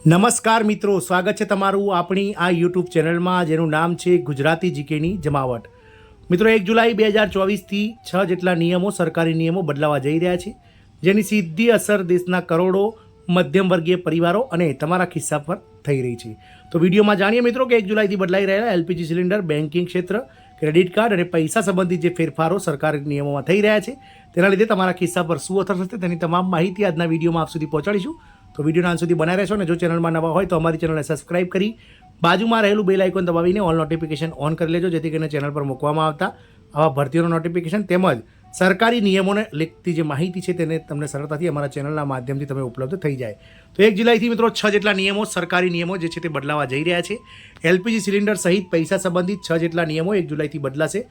નમસ્કાર મિત્રો, સ્વાગત છે તમારું આપણી આ યુટ્યુબ ચેનલમાં જેનું નામ છે ગુજરાતી જીકેની જમાવટ. મિત્રો 1 જુલાઈ 2024થી 6 જેટલા નિયમો, સરકારી નિયમો બદલાવા જઈ રહ્યા છે, જેની સીધી અસર દેશના કરોડો મધ્યમ વર્ગીય પરિવારો અને તમારા ખિસ્સા પર થઈ રહી છે. તો વિડીયોમાં જાણીએ મિત્રો કે 1 જુલાઈથી બદલાઈ રહેલા એલપીજી સિલિન્ડર, બેન્કિંગ ક્ષેત્ર, ક્રેડિટ કાર્ડ અને પૈસા સંબંધિત જે ફેરફારો સરકારી નિયમોમાં થઈ રહ્યા છે તેના લીધે તમારા ખિસ્સા પર શું અસર થશે તેની તમામ માહિતી આજના વિડીયોમાં આપ સુધી પહોંચાડીશું. તો વિડીયોના અંત સુધી બનાવી રહેશો અને જો ચેનલમાં નવા હોય તો અમારી ચેનલને સબસ્ક્રાઇબ કરી બાજુમાં રહેલું બેલ આઇકોન દબાવીને ઓલ નોટિફિકેશન ઓન કરી લેજો, જેથી કરીને ચેનલ પર મૂકવામાં આવતા આવા ભરતીઓનો નોટિફિકેશન તેમજ સરકારી નિયમોને લગતી જે માહિતી છે તેને તમને સરળતાથી અમારા ચેનલના માધ્યમથી તમે ઉપલબ્ધ થઈ જાય. તો 1 જુલાઈથી મિત્રો 6 જેટલા નિયમો, સરકારી નિયમો જે છે તે બદલાવા જઈ રહ્યા છે. એલપીજી સિલિન્ડર સહિત પૈસા સંબંધિત 6 જેટલા નિયમો 1 જુલાઈથી બદલાશે,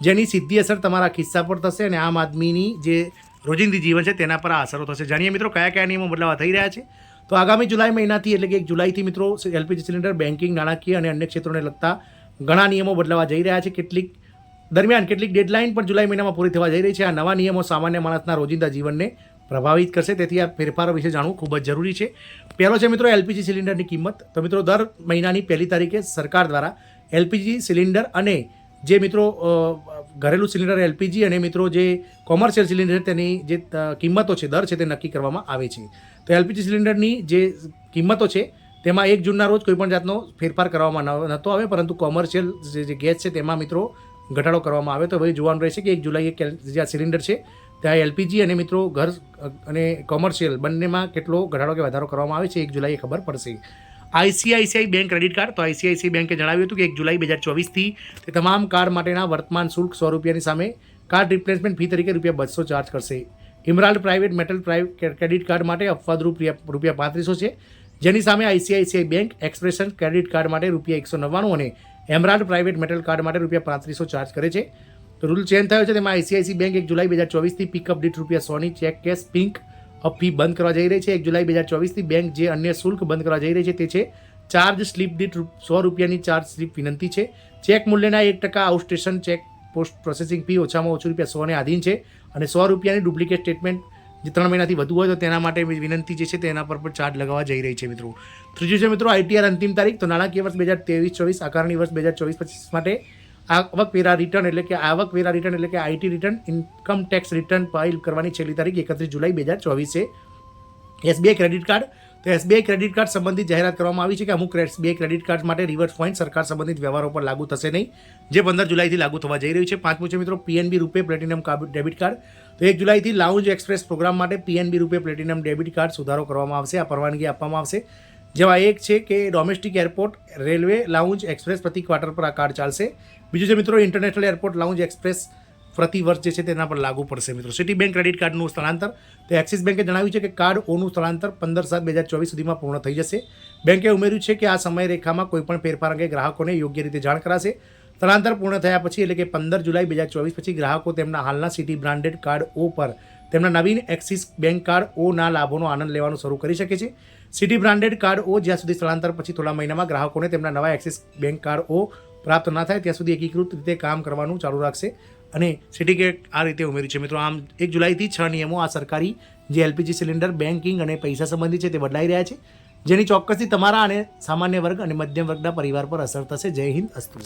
જેની સીધી અસર તમારા ખિસ્સા પર થશે અને આમ આદમીની જે રોજિંદી જીવન છે તેના પર આ અસરો થશે. જાણીએ મિત્રો કયા કયા નિયમો બદલાવા થઈ રહ્યા છે. તો આગામી જુલાઈ મહિનાથી એટલે કે 1 જુલાઈથી મિત્રો એલપીજી સિલિન્ડર, બેન્કિંગ, નાણાકીય અને અન્ય ક્ષેત્રોને લગતા ઘણા નિયમો બદલાવા જઈ રહ્યા છે. કેટલીક ડેડલાઇન પણ જુલાઈ મહિનામાં પૂરી થવા જઈ રહી છે. આ નવા નિયમો સામાન્ય માણસના રોજિંદા જીવનને પ્રભાવિત કરશે, તેથી આ ફેરફારો વિશે જાણવું ખૂબ જ જરૂરી છે. પહેલો છે મિત્રો એલપીજી સિલિન્ડરની કિંમત. તો મિત્રો દર મહિનાની 1 તારીખે સરકાર દ્વારા એલપીજી સિલિન્ડર અને જે મિત્રો ઘરેલું સિલિન્ડર એલપીજી અને મિત્રો જે કોમર્શિયલ સિલિન્ડર તેની જે કિંમતો છે, દર છે તે નક્કી કરવામાં આવે છે. તો એલપીજી સિલિન્ડરની જે કિંમતો છે તેમાં 1 જૂનના રોજ કોઈપણ જાતનો ફેરફાર કરવામાં નહોતો આવે, પરંતુ કોમર્શિયલ જે ગેસ છે તેમાં મિત્રો ઘટાડો કરવામાં આવે. તો હવે જોવાનું રહેશે કે 1 જુલાઈએ જે સિલિન્ડર છે ત્યાં એલપીજી અને મિત્રો ઘર અને કોમર્શિયલ બંનેમાં કેટલો ઘટાડો કે વધારો કરવામાં આવે છે 1 જુલાઈએ ખબર પડશે. ICICI bank credit card. તો આઈસીઆઈસીઆઈ બેંકે જણાવ્યું હતું કે 1 જુલાઈ 2024થી તે તમામ કાર્ડ માટેના વર્તમાન શુલ્ક ₹100ની સામે કાર્ડ રિપ્લેસમેન્ટ ફી તરીકે ₹200 ચાર્જ કરશે. ઇમરાલ્ડ પ્રાઇવેટ મેટલ ક્રેડિટ કાર્ડ માટે અપવાદરૂપ ₹3500 છે, જેની સામે ICICI bank expression credit card માટે ₹199 અને એમરાલ્ડ પ્રાઇવેટ મેટલ કાર્ડ માટે ₹3500 ચાર્જ કરે છે. તો રૂલ ચેન્જ થયો છે. તેમાં આઈસીઆઈસી બેંક 1 જુલાઈ 2024થી પિકઅપ દીઠ ₹100ની cheque cash pick up fee બંધ કરવા જઈ રહી છે. 1 જુલાઈ 2024થી બેંક જે અન્ય શુલ્ક બંધ કરવા જઈ રહી છે તે છે ચાર્જ સ્લીપ દીઠ ₹100ની ચાર્જ સ્લીપ વિનંતી છે. ચેક મૂલ્યના 1% outstation check post processing fee ઓછામાં ઓછું ₹100ને આધીન છે અને ₹100ની ડુપ્લિકેટ સ્ટેટમેન્ટ જે 3 મહિનાથી વધુ હોય તો તેના માટે વિનંતી જે છે તેના પર પણ ચાર્જ લગાવવા જઈ રહી છે મિત્રો. ત્રીજું છે મિત્રો આઈટીઆર અંતિમ તારીખ. તો નાણાકીય વર્ષ 2023-24 આકારણી વર્ષ 2024-25 માટે આવકવેરા રિટર્ન એટલે કે IT return, income tax return file કરવાની છેલ્લી તારીખ 31 જુલાઈ 2024 છે. SBI credit card. તો એસબીઆઈ ક્રેડિટ કાર્ડ સંબંધિત જાહેરાત કરવામાં આવી છે કે અમુક એસબીઆઈ ક્રેડિટ કાર્ડ માટે રિવર્સ પોઈન્ટ સરકાર સંબંધિત વ્યવહારો પર લાગુ થશે નહીં, જે 15 જુલાઈથી લાગુ થવા જઈ રહ્યું છે. પાંચમું છે મિત્રો પીએનબી રૂપે પ્લેટિનમ ડેબિટ કાર્ડ. તો 1 જુલાઈથી લાઉન્જ એક્સપ્રેસ પ્રોગ્રામ માટે પીએનબી રૂપે પ્લેટિનમ ડેબિટ કાર્ડ સુધારો કરવામાં આવશે. આ પરવાનગી આપવામાં આવશે, જેમાં એક છે કે domestic airport railway lounge express પ્રતિ ક્વાર્ટર પર આ કાર્ડ ચાલશે. બીજું છે મિત્રો ઇન્ટરનેશનલ એરપોર્ટ લાઉન્જ એક્સપ્રેસ પ્રતિ વર્ષ જે છે તેના પર લાગુ પડશે મિત્રો. સિટી બેંક ક્રેડિટ કાર્ડનું સ્થળાંતર. તો એક્સિસ બેંકે જણાવ્યું છે કે કાર્ડ ઓનું સ્થળાંતર 15/7/2024 સુધીમાં પૂર્ણ થઈ જશે. બેંકે ઉમેર્યું છે કે આ સમયરેખામાં કોઈપણ ફેરફાર અંગે ગ્રાહકોને યોગ્ય રીતે જાણ કરાશે. સ્થળાંતર પૂર્ણ થયા પછી એટલે કે 15 જુલાઈ 2024 પછી ગ્રાહકો તેમના હાલના સિટી બ્રાન્ડેડ કાર્ડ ઓ પર તેમના નવીન એક્સિસ બેંક કાર્ડ ઓના લાભોનો આનંદ લેવાનું શરૂ કરી શકે છે. સિટી બ્રાન્ડેડ કાર્ડ ઓ જ્યાં સુધી સ્થળાંતર પછી થોડા મહિનામાં ગ્રાહકોને તેમના નવા એક્સિસ બેંક કાર્ડ ઓ પ્રાપ્ત ના થાય ત્યાં સુધી એકીકૃત રીતે કામ કરવાનું ચાલુ રાખશે અને સિટી આ રીતે ઉમેર્યું છે મિત્રો. આમ 1 જુલાઈથી 6 નિયમો આ સરકારી જે એલપીજી સિલિન્ડર, બેન્કિંગ અને પૈસા સંબંધિત છે તે બદલાઈ રહ્યા છે, જેની ચોક્કસથી તમારા અને સામાન્ય વર્ગ અને મધ્યમ વર્ગના પરિવાર પર અસર થશે. જય હિન્દ, અસ્તુ.